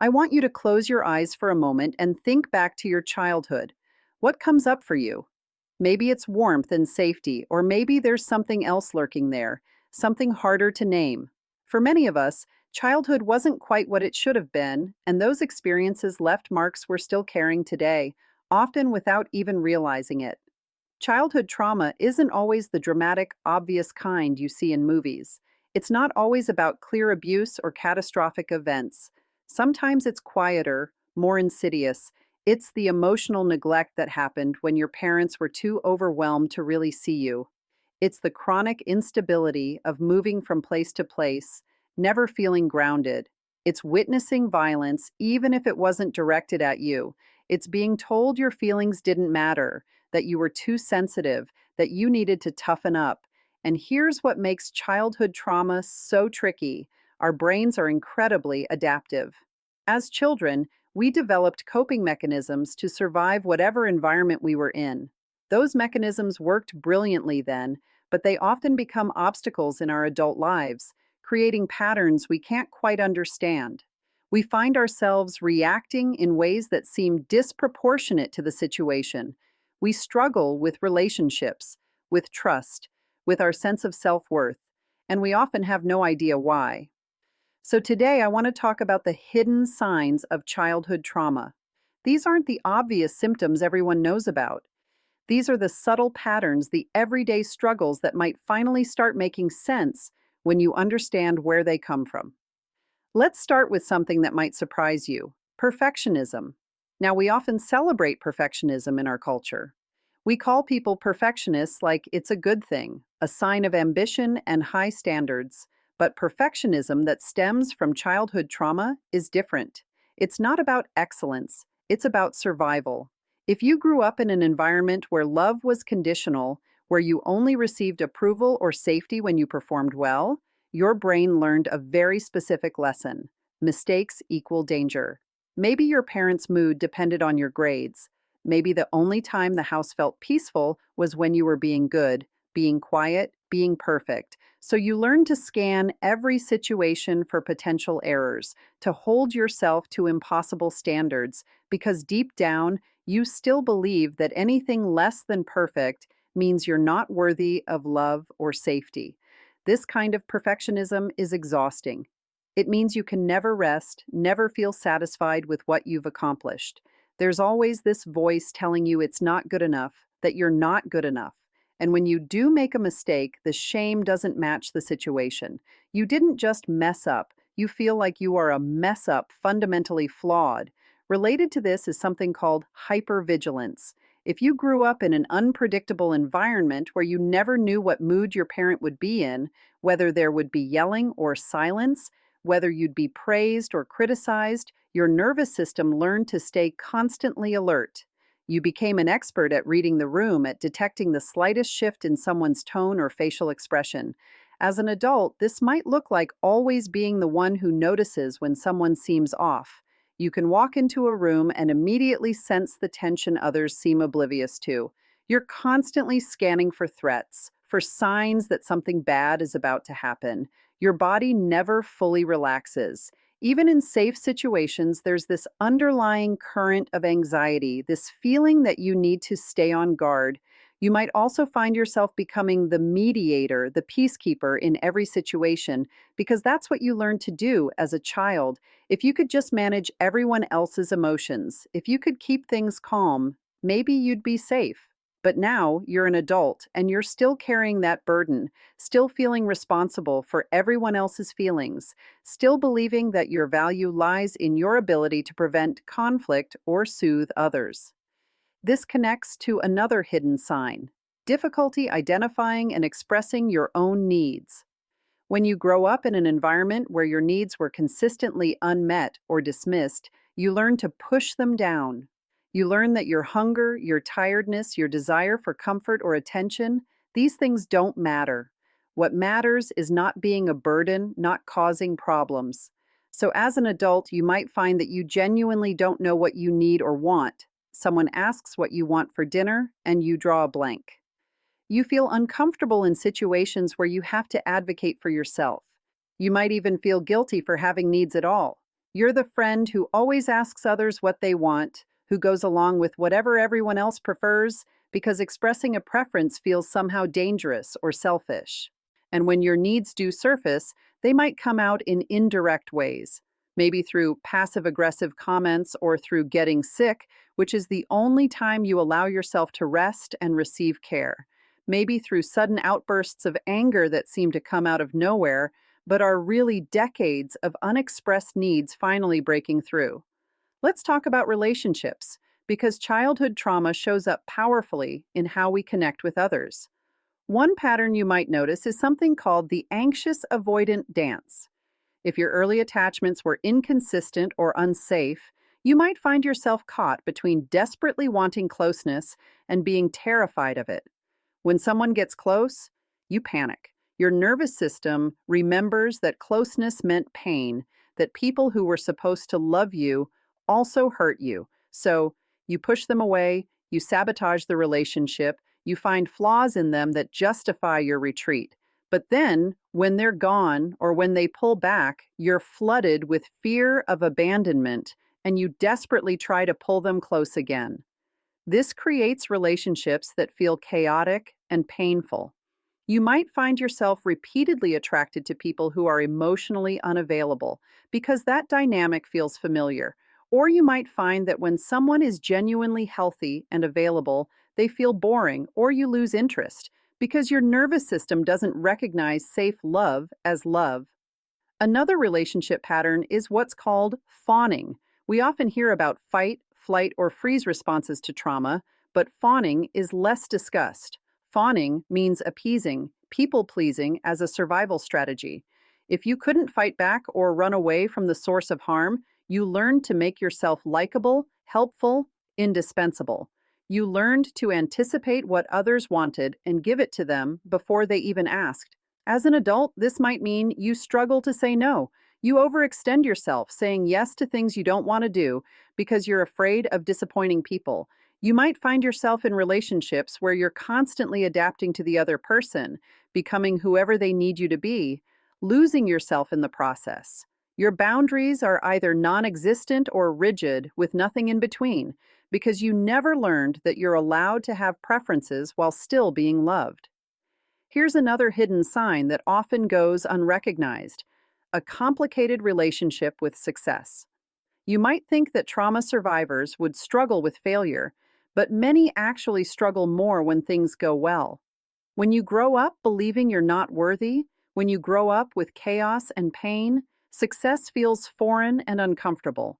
I want you to close your eyes for a moment and think back to your childhood. What comes up for you? Maybe it's warmth and safety, or maybe there's something else lurking there, something harder to name. For many of us, childhood wasn't quite what it should have been, and those experiences left marks we're still carrying today, often without even realizing it. Childhood trauma isn't always the dramatic, obvious kind you see in movies. It's not always about clear abuse or catastrophic events. Sometimes it's quieter, more insidious. It's the emotional neglect that happened when your parents were too overwhelmed to really see you. It's the chronic instability of moving from place to place, never feeling grounded. It's witnessing violence even if it wasn't directed at you. It's being told your feelings didn't matter, that you were too sensitive, that you needed to toughen up. And here's what makes childhood trauma so tricky: our brains are incredibly adaptive. As children, we developed coping mechanisms to survive whatever environment we were in. Those mechanisms worked brilliantly then, but they often become obstacles in our adult lives, creating patterns we can't quite understand. We find ourselves reacting in ways that seem disproportionate to the situation. We struggle with relationships, with trust, with our sense of self-worth, and we often have no idea why. So today I want to talk about the hidden signs of childhood trauma. These aren't the obvious symptoms everyone knows about. These are the subtle patterns, the everyday struggles that might finally start making sense when you understand where they come from. Let's start with something that might surprise you: perfectionism. Now, we often celebrate perfectionism in our culture. We call people perfectionists like it's a good thing, a sign of ambition and high standards. But perfectionism that stems from childhood trauma is different. It's not about excellence, it's about survival. If you grew up in an environment where love was conditional, where you only received approval or safety when you performed well, your brain learned a very specific lesson: mistakes equal danger. Maybe your parents' mood depended on your grades. Maybe the only time the house felt peaceful was when you were being good, being quiet, being perfect. So you learn to scan every situation for potential errors, to hold yourself to impossible standards, because deep down, you still believe that anything less than perfect means you're not worthy of love or safety. This kind of perfectionism is exhausting. It means you can never rest, never feel satisfied with what you've accomplished. There's always this voice telling you it's not good enough, that you're not good enough. And when you do make a mistake, the shame doesn't match the situation. You didn't just mess up, you feel like you are a mess up, fundamentally flawed. Related to this is something called hypervigilance. If you grew up in an unpredictable environment where you never knew what mood your parent would be in, whether there would be yelling or silence, whether you'd be praised or criticized, your nervous system learned to stay constantly alert. You became an expert at reading the room, at detecting the slightest shift in someone's tone or facial expression. As an adult, this might look like always being the one who notices when someone seems off. You can walk into a room and immediately sense the tension others seem oblivious to. You're constantly scanning for threats, for signs that something bad is about to happen. Your body never fully relaxes. Even in safe situations, there's this underlying current of anxiety, this feeling that you need to stay on guard. You might also find yourself becoming the mediator, the peacekeeper in every situation, because that's what you learned to do as a child. If you could just manage everyone else's emotions, if you could keep things calm, maybe you'd be safe. But now you're an adult and you're still carrying that burden, still feeling responsible for everyone else's feelings, still believing that your value lies in your ability to prevent conflict or soothe others. This connects to another hidden sign: difficulty identifying and expressing your own needs. When you grow up in an environment where your needs were consistently unmet or dismissed, you learn to push them down. You learn that your hunger, your tiredness, your desire for comfort or attention, these things don't matter. What matters is not being a burden, not causing problems. So as an adult, you might find that you genuinely don't know what you need or want. Someone asks what you want for dinner, and you draw a blank. You feel uncomfortable in situations where you have to advocate for yourself. You might even feel guilty for having needs at all. You're the friend who always asks others what they want, who goes along with whatever everyone else prefers because expressing a preference feels somehow dangerous or selfish. And when your needs do surface, they might come out in indirect ways, maybe through passive aggressive comments or through getting sick, which is the only time you allow yourself to rest and receive care. Maybe through sudden outbursts of anger that seem to come out of nowhere but are really decades of unexpressed needs finally breaking through. Let's talk about relationships, because childhood trauma shows up powerfully in how we connect with others. One pattern you might notice is something called the anxious avoidant dance. If your early attachments were inconsistent or unsafe, you might find yourself caught between desperately wanting closeness and being terrified of it. When someone gets close, you panic. Your nervous system remembers that closeness meant pain, that people who were supposed to love you also hurt you. So you push them away, you sabotage the relationship, you find flaws in them that justify your retreat. But then, when they're gone or when they pull back, you're flooded with fear of abandonment and you desperately try to pull them close again. This creates relationships that feel chaotic and painful. You might find yourself repeatedly attracted to people who are emotionally unavailable because that dynamic feels familiar. Or you might find that when someone is genuinely healthy and available, they feel boring or you lose interest because your nervous system doesn't recognize safe love as love. Another relationship pattern is what's called fawning. We often hear about fight, flight, or freeze responses to trauma, but fawning is less discussed. Fawning means appeasing, people pleasing as a survival strategy. If you couldn't fight back or run away from the source of harm, you learned to make yourself likable, helpful, indispensable. You learned to anticipate what others wanted and give it to them before they even asked. As an adult, this might mean you struggle to say no. You overextend yourself, saying yes to things you don't want to do because you're afraid of disappointing people. You might find yourself in relationships where you're constantly adapting to the other person, becoming whoever they need you to be, losing yourself in the process. Your boundaries are either non existent or rigid, with nothing in between, because you never learned that you're allowed to have preferences while still being loved. Here's another hidden sign that often goes unrecognized: a complicated relationship with success. You might think that trauma survivors would struggle with failure, but many actually struggle more when things go well. When you grow up believing you're not worthy, when you grow up with chaos and pain, success feels foreign and uncomfortable.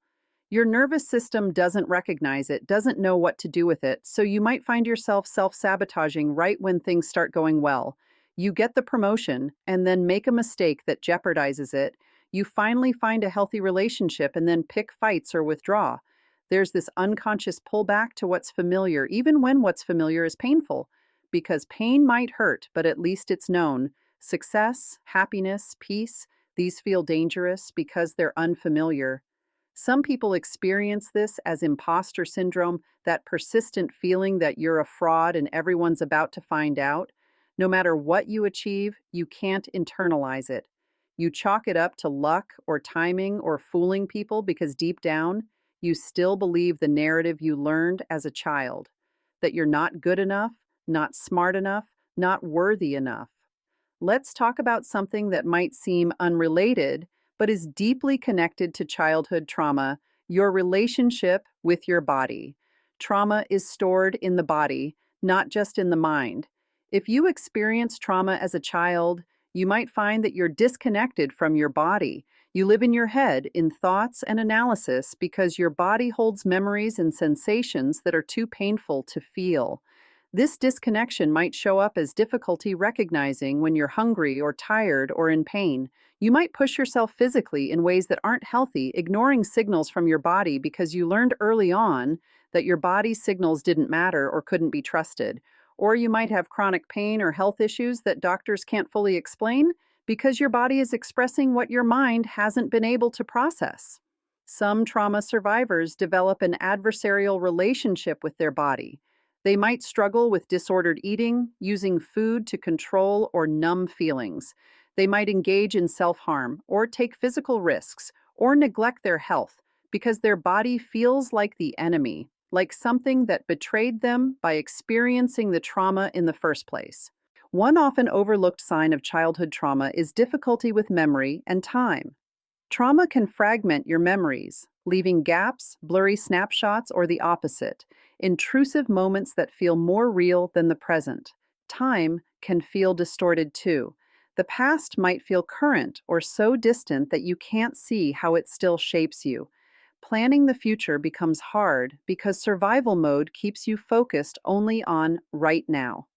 Your nervous system doesn't recognize it, doesn't know what to do with it, so you might find yourself self-sabotaging right when things start going well. You get the promotion and then make a mistake that jeopardizes it. You finally find a healthy relationship and then pick fights or withdraw. There's this unconscious pullback to what's familiar, even when what's familiar is painful. Because pain might hurt, but at least it's known. Success, happiness, peace, these feel dangerous because they're unfamiliar. Some people experience this as imposter syndrome, that persistent feeling that you're a fraud and everyone's about to find out. No matter what you achieve, you can't internalize it. You chalk it up to luck or timing or fooling people because deep down, you still believe the narrative you learned as a child, that you're not good enough, not smart enough, not worthy enough. Let's talk about something that might seem unrelated, but is deeply connected to childhood trauma: your relationship with your body. Trauma is stored in the body, not just in the mind. If you experience trauma as a child, you might find that you're disconnected from your body. You live in your head, in thoughts and analysis, because your body holds memories and sensations that are too painful to feel. This disconnection might show up as difficulty recognizing when you're hungry or tired or in pain. You might push yourself physically in ways that aren't healthy, ignoring signals from your body because you learned early on that your body's signals didn't matter or couldn't be trusted. Or you might have chronic pain or health issues that doctors can't fully explain because your body is expressing what your mind hasn't been able to process. Some trauma survivors develop an adversarial relationship with their body. They might struggle with disordered eating, using food to control or numb feelings. They might engage in self-harm or take physical risks or neglect their health because their body feels like the enemy, like something that betrayed them by experiencing the trauma in the first place. One often overlooked sign of childhood trauma is difficulty with memory and time. Trauma can fragment your memories, leaving gaps, blurry snapshots, or the opposite, intrusive moments that feel more real than the present. Time can feel distorted too. The past might feel current or so distant that you can't see how it still shapes you. Planning the future becomes hard because survival mode keeps you focused only on right now.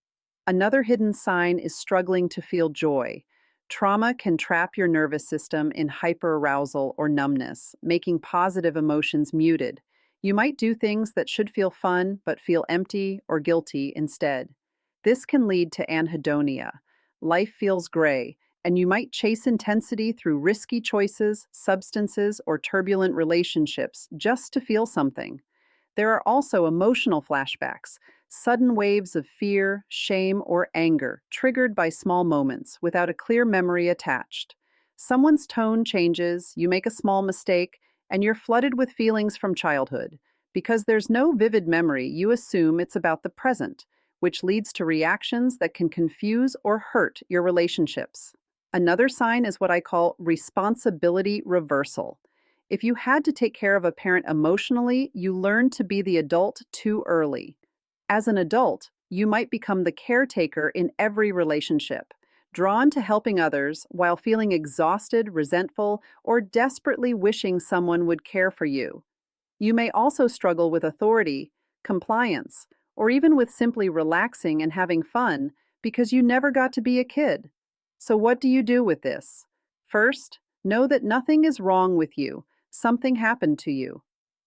Another hidden sign is struggling to feel joy. Trauma can trap your nervous system in hyperarousal or numbness, making positive emotions muted. You might do things that should feel fun but feel empty or guilty instead. This can lead to anhedonia. Life feels gray, and you might chase intensity through risky choices, substances, or turbulent relationships just to feel something. There are also emotional flashbacks, sudden waves of fear, shame, or anger, triggered by small moments without a clear memory attached. Someone's tone changes, you make a small mistake, and you're flooded with feelings from childhood. Because there's no vivid memory, you assume it's about the present, which leads to reactions that can confuse or hurt your relationships. Another sign is what I call responsibility reversal. If you had to take care of a parent emotionally, you learned to be the adult too early. As an adult, you might become the caretaker in every relationship, drawn to helping others while feeling exhausted, resentful, or desperately wishing someone would care for you. You may also struggle with authority, compliance, or even with simply relaxing and having fun because you never got to be a kid. So, what do you do with this? First, know that nothing is wrong with you. Something happened to you.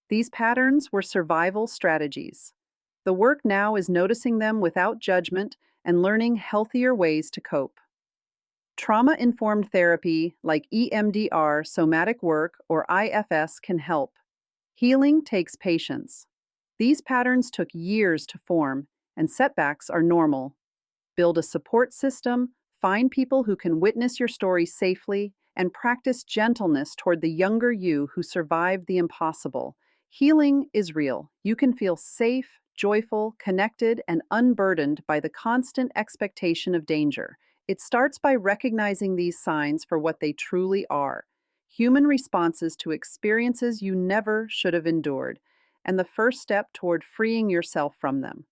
These patterns were survival strategies. The work now is noticing them without judgment and learning healthier ways to cope. Trauma informed therapy like EMDR, somatic work, or IFS can help. Healing takes patience. These patterns took years to form, and setbacks are normal. Build a support system, find people who can witness your story safely, and practice gentleness toward the younger you who survived the impossible. Healing is real. You can feel safe, joyful, connected, and unburdened by the constant expectation of danger. It starts by recognizing these signs for what they truly are: human responses to experiences you never should have endured, and the first step toward freeing yourself from them.